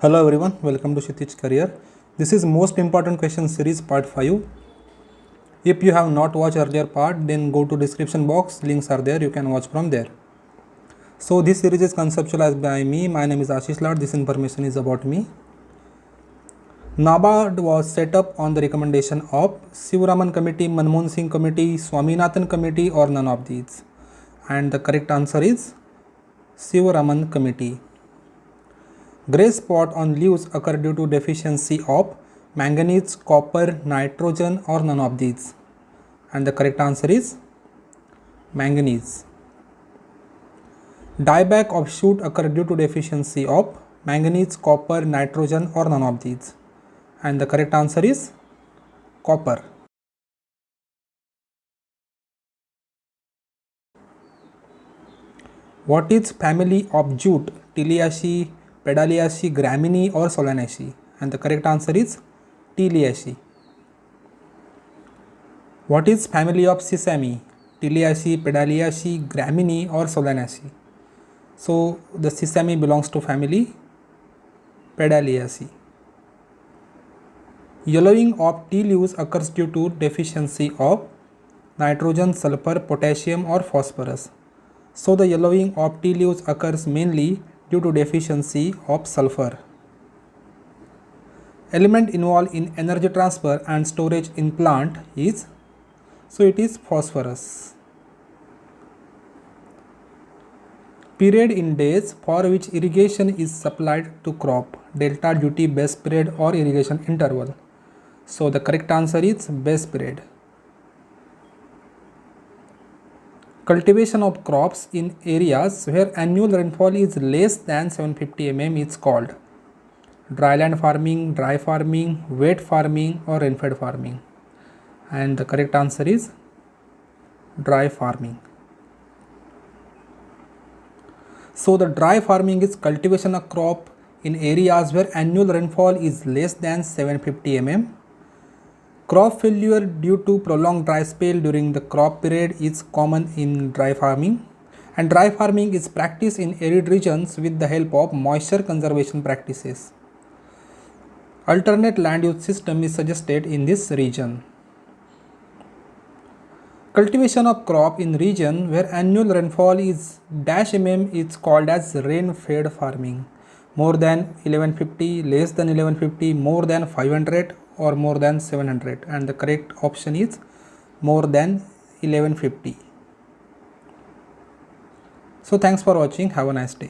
Hello everyone, welcome to Kshitij Career. This is most important question series part 5. If you have not watched earlier part, then go to description box, links are there, you can watch from there. So this series is conceptualized by me. My name is Ashish Lad. This information is about me. NABARD was set up on the recommendation of Sivaraman Committee, Manmohan Singh Committee, Swaminathan Committee, or none of these. And the correct answer is Sivaraman Committee. Gray spot on leaves occur due to deficiency of manganese, copper, nitrogen, or none of these. And the correct answer is manganese. Dieback of shoot occur due to deficiency of manganese, copper, nitrogen, or none of these. And the correct answer is copper. What is family of jute? Tiliaceae, Pedaliaceae, Gramineae, or Solanaceae? And the correct answer is Tiliaceae. What is family of sesame? Tiliaceae, Pedaliaceae, Gramineae, or Solanaceae? So the sesame belongs to family Pedaliaceae. Yellowing of tea leaves occurs due to deficiency of nitrogen, sulfur, potassium, or phosphorus. So the yellowing of tea leaves occurs mainly due to deficiency of sulfur. Element involved in energy transfer and storage in plant is, so it is phosphorus. Period in days for which irrigation is supplied to crop, delta, duty, base period, or irrigation interval. So the correct answer is base period. Cultivation of crops in areas where annual rainfall is less than 750 mm is called dryland farming, dry farming, wet farming, or rainfed farming. And the correct answer is dry farming. So the dry farming is cultivation of crop in areas where annual rainfall is less than 750 mm. Crop failure due to prolonged dry spell during the crop period is common in dry farming, and dry farming is practiced in arid regions with the help of moisture conservation practices. Alternate land use system is suggested in this region. Cultivation of crop in region where annual rainfall is dash mm is called as rain-fed farming. More than 1150, less than 1150, more than 500, or more than 700, and the correct option is more than 1150. So thanks for watching. Have a nice day.